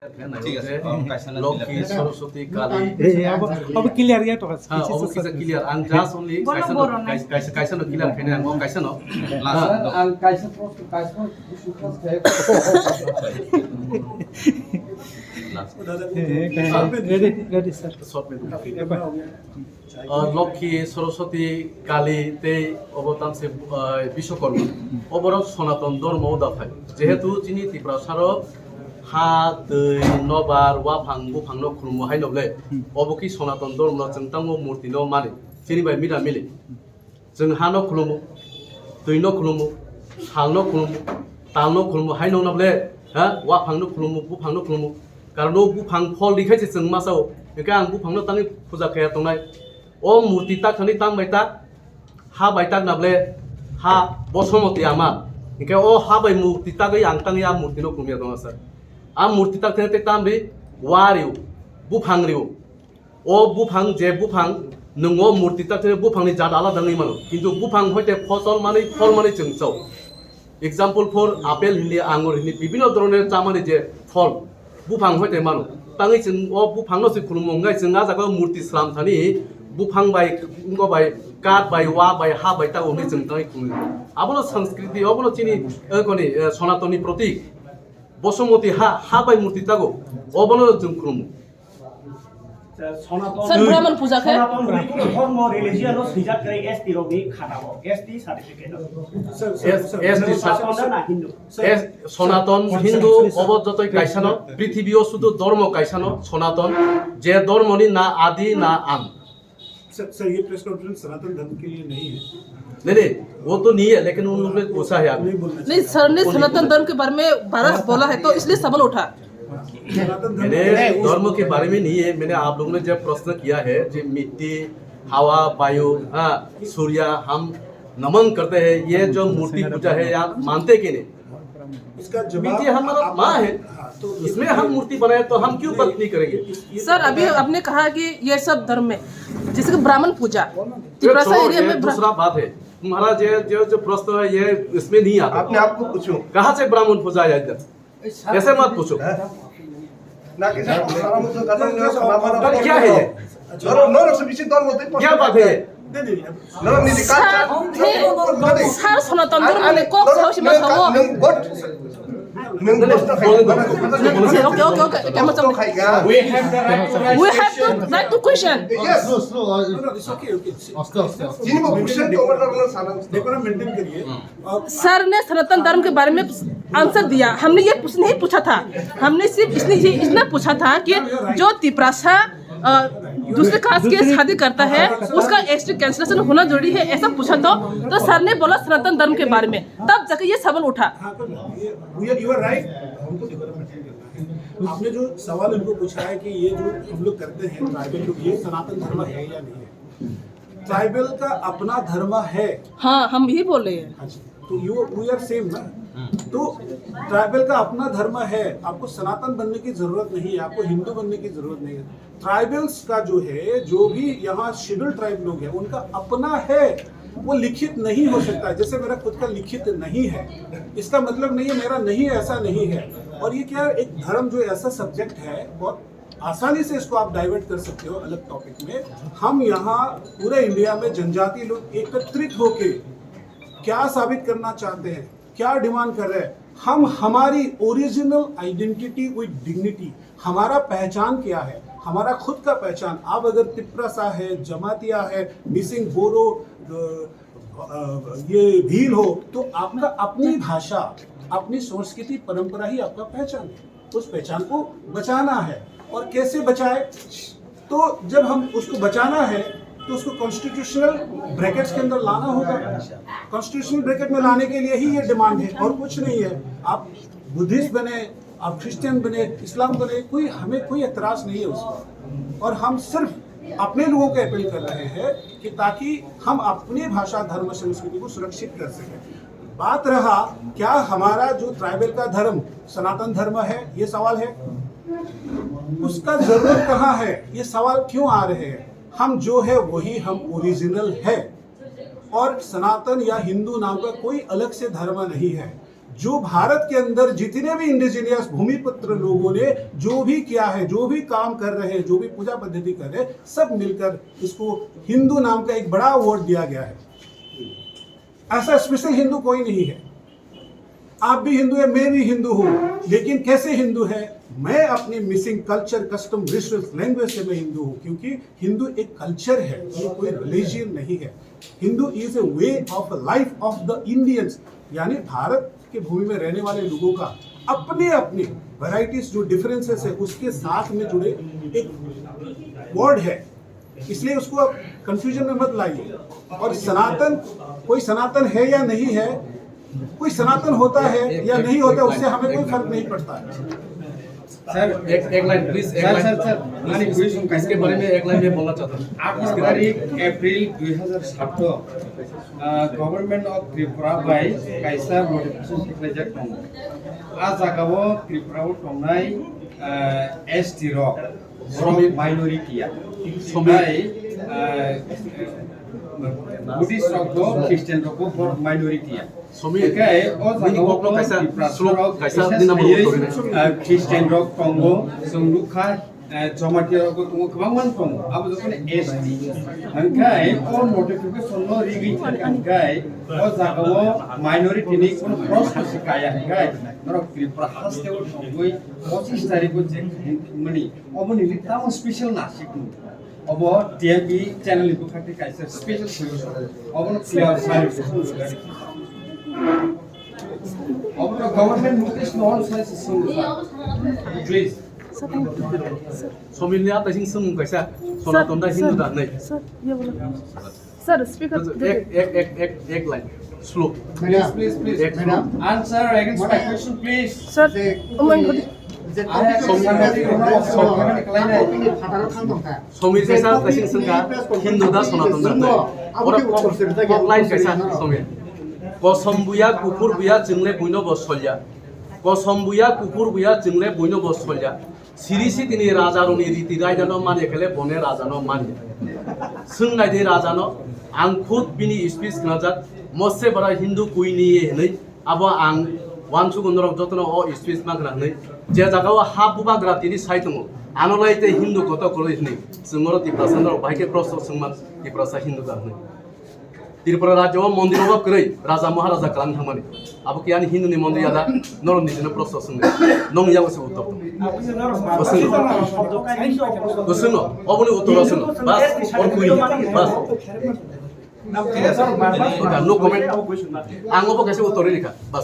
Loki, Saraswati, Kali. अब clear या तो बस Oh, kita clear. And just only kaisa no clear kena ang kaisa no. Ang kaisa ready sir Lakshmi Saraswati Kali তে অবতান সে বিশ্বকর্মা অবরক সনাতন ধর্ম দাফায় যেহেতু যিনি ত্রিপুরাসার हा दै नबार वाफां बुफांनो खुलुमो हाय नबले अबकी सनातन धर्म जों तांगो मूर्ति न माने जेनि बाय मिला मिले जों हा न खुलुमो दै न खुलुमो साल न खुलुमो ताल न खुलुमो हाय नबले हा वाफां न खुलुमो बुफां न खुलुमो कारण ओ बुफां फल दिखायसे जों मासाव एका आं बुफां न तांनि फुजा खाया तंनाय ओ मूर्ति ता खनि तां बायता हा बायता नबले हा बसमती आमा एका ओ हा बाय मूर्ति ता गय आं तांनि आ मूर्ति न खुलुमिया दङ सर आ मूर्ति तक थे तामरी वारिउ बुफां रिउ ओ बुफां जे बुफां नंगो मूर्ति तक थे बुफां नि जात आलादा नै मानो किंतु बुफां होते फसल माने फल माने जोंसौ एग्जांपल फर आपेल हिंदी आंगुर हिंदी विभिन्न धरনের चामाने जे फल बुफां होते मानो तांगै जों ओ बुफां न से खुलुमंगाय जों आ जागा मूर्ति स्लाम थानि बुफां बाय इंगो बाय काट बाय वा बाय हा बाय ता ओनि जों तांगै खुलुमो आबनो संस्कृति आबनो चिनि कोनि सनातनी प्रतीक बसुमती हा बाय मूर्ति तागो अबनो जों खुलुमो सर ब्राह्मण पूजा है धर्म रिलिजियन रो सिजात करे एसटी रो भी खाताबो एसटी सर्टिफिकेट एसटी सनातन हिंदू अबजतय कायसानो पृथ्वीओ शुद्ध धर्म कायसानो सनातन जे धर्मनि ना आदि ना आम सर ये प्रेस कॉन्फ्रेंस सनातन धर्म के लिए नहीं है नहीं वो तो नहीं है लेकिन उन्होंने पूछा है आपने नहीं सर ने सनातन धर्म के बारे में बारह बोला है तो इसलिए सवाल उठा मैंने धर्म के बारे में नहीं है मैंने आप लोगों ने जब प्रश्न किया है जो मिट्टी हवा वायु सूर्य हम नमन करते हैं ये जो मूर्ति पूजा है आप मानते कि नहीं इसका मिट्टी हमारा माँ है इसमें हम मूर्ति बनाए तो हम क्यों बात नहीं करेंगे सर अभी आपने कहा कि ये सब धर्म में जैसे कि ब्राह्मण पूजा त्रिपुरा एरिया में दूसरा बात है तुम्हारा जो प्रश्न है ये इसमें नहीं आता अपने आप को पूछो कहाँ से ब्राह्मण पूजा है इधर ऐसे मत पूछो ना कि क्या है ये क्या बात है सर सनातन धर्म में को खौशिमा छावो okay क्या मतलब we have the right to question yes no it's okay जिनको क्वेश्चन तो देखो ना मेंटेन करिए सर ने सनातन धर्म के बारे में आंसर दिया हमने ये नहीं पूछा था हमने सिर्फ इतना पूछा था कि जो त्रिपुरा दूसरे कास्ट के शादी करता है उसका एसटी कैंसलेशन होना जरूरी है ऐसा पूछा तो सर ने बोला सनातन धर्म के बारे में तब जाके ये सवाल उठा आपने जो सवाल इनको पूछा है कि ये जो हम लोग करते हैं ट्राइबल लोग ये सनातन धर्म है या नहीं है ट्राइबल का अपना धर्म है हाँ हम यही बोल रहे हैं तो वी आर सेम ना तो ट्राइबल का अपना धर्म है आपको सनातन बनने की जरूरत नहीं है आपको हिंदू बनने की जरूरत नहीं है ट्राइबल्स का जो है जो भी यहाँ शेड्यूल ट्राइब लोग हैं उनका अपना है वो लिखित नहीं हो सकता है जैसे मेरा खुद का लिखित नहीं है इसका मतलब नहीं है मेरा नहीं है ऐसा नहीं है और ये क्या एक धर्म जो ऐसा सब्जेक्ट है बहुत आसानी से इसको आप डाइवर्ट कर सकते हो अलग टॉपिक में हम यहाँ पूरे इंडिया में जनजाति लोग एकत्रित होके क्या साबित करना चाहते हैं क्या डिमांड कर रहे हैं हम हमारी ओरिजिनल आइडेंटिटी विद डिग्निटी हमारा पहचान क्या है हमारा खुद का पहचान आप अगर तिप्रासा है जमातिया है मिसिंग बोरो ये भील हो तो आपका अपनी भाषा अपनी संस्कृति परंपरा ही आपका पहचान है उस पहचान को बचाना है और कैसे बचाए तो जब हम उसको बचाना है तो उसको कॉन्स्टिट्यूशनल ब्रैकेट्स के अंदर लाना होगा कॉन्स्टिट्यूशनल ब्रैकेट में लाने के लिए ही ये डिमांड है और कुछ नहीं है आप बुद्धिस्ट बने आप क्रिश्चियन बने इस्लाम बने हमें कोई एतराज नहीं है उसको और हम सिर्फ अपने लोगों को अपील कर रहे हैं कि ताकि हम अपनी भाषा धर्म संस्कृति को सुरक्षित कर सकें बात रहा क्या हमारा जो ट्राइबल का धर्म सनातन धर्म है ये सवाल है उसका जरूरत कहाँ है ये सवाल क्यों आ रहे हैं हम जो है वही हम ओरिजिनल है और सनातन या हिंदू नाम का कोई अलग से धर्म नहीं है जो भारत के अंदर जितने भी इंडिजिनियस भूमिपुत्र लोगों ने जो भी किया है, जो भी काम कर रहे हैं, जो भी पूजा पद्धति कर रहे हैं, सब मिलकर इसको हिंदू नाम का एक बड़ा अवार्ड दिया गया है। ऐसा स्पेशल हिंदू कोई नहीं है। आप भी हिंदू है, मैं भी हिंदू हूं, लेकिन कैसे हिंदू है? मैं अपने missing culture, custom, rituals, language से मैं हिंदू हूं, क्योंकि हिंदू एक कल्चर है, ये कोई रिलीजियन नहीं है। Hindu is a way of life of the Indians, यानी भारत के भूमि में रहने वाले लोगों का अपने अपने वैरायटीज जो डिफरेंसेस है उसके साथ में जुड़े एक वर्ड है। इसलिए उसको आप कंफ्यूजन में मत लाइए। और सनातन, कोई सनातन है या नहीं है, कोई सनातन होता है या नहीं होता, उससे हमें कोई फर्क नहीं पड़ता है। सर एक लाइन प्लीज, एक लाइन इसके बारे में एक लाइन में बोलना चाहता हूँ। 8 तारिख April 2007 government of Tripura by कायसा नटिफिकेसन सिग्नेचर दं। आ जागाव त्रिपुराव थानाय एसटी बर' माइनरिटिया बुद्धिस्ट रखो ख्रिस्टियान रखो बर' माइनरिटिया ख्रिस्टियान रक दङ जोंलुखा जमाती रक दङ गोबां मान दङ अब जखन एसटी ओंखाय अ नटिफिकेसन नो रिगि ओंखाय अ जागाव माइनरिटिनि कोन प्रश्न सिकाया ओंखाय र त्रिपुरा हास्टेव दङै 25 तारिख को जे मनि अबनि लिटाव स्पेशल नासिक अब टीआईपी चैनल को खातिर कायसा स्पेशल सल्यूशन अब क्लियर सल्यूशन अब government notice non solution please समिलनि आतासिं सोंमुं कायसा सनातन दा हिंदू दा नै सर ये बोलो सर स्पीकर एक line slow please answer against my question please sir समिल कायसा तासिं सोंगा हिंदू दा सनातन दा नै और लाइन कायसा समिल कसम बुया कुकुर बुया जोंले बयनोबो सल्या कसम बुया कुकुर बुया जोंले बयनोबो सल्या सिरिसि दिनै राजारनि रीति रायदानो माने खेले बने राजानो माने सोंनाय दे राजानो आं खुद बिनि स्पीच नाजात मसे बरा हिंदू कुइनि नै अब आं वानसु गुनरक जतनो अ स्पीच मागना नै जे जागाव हा बुबाग्रा तिनि साइ दङ आनलाइते हिंदू कत कलेजनि जोंरो तिप्रासानर बाइके प्रश्न सोंमान तिप्रासा हिंदू गानै त्रिपुरा राज्य मंदिर क्रय राजा महाराजा खालामनो थांमानि अब कियानि हिंदूनि मंदिर आदा नरम निजनो प्रश्न सोंनो नों याव से उत्तर सोंनो अबनि उत्तर सोंनो बस और कुइ बस नो कमेंट आंगो कैसे उत्तर लिखा बस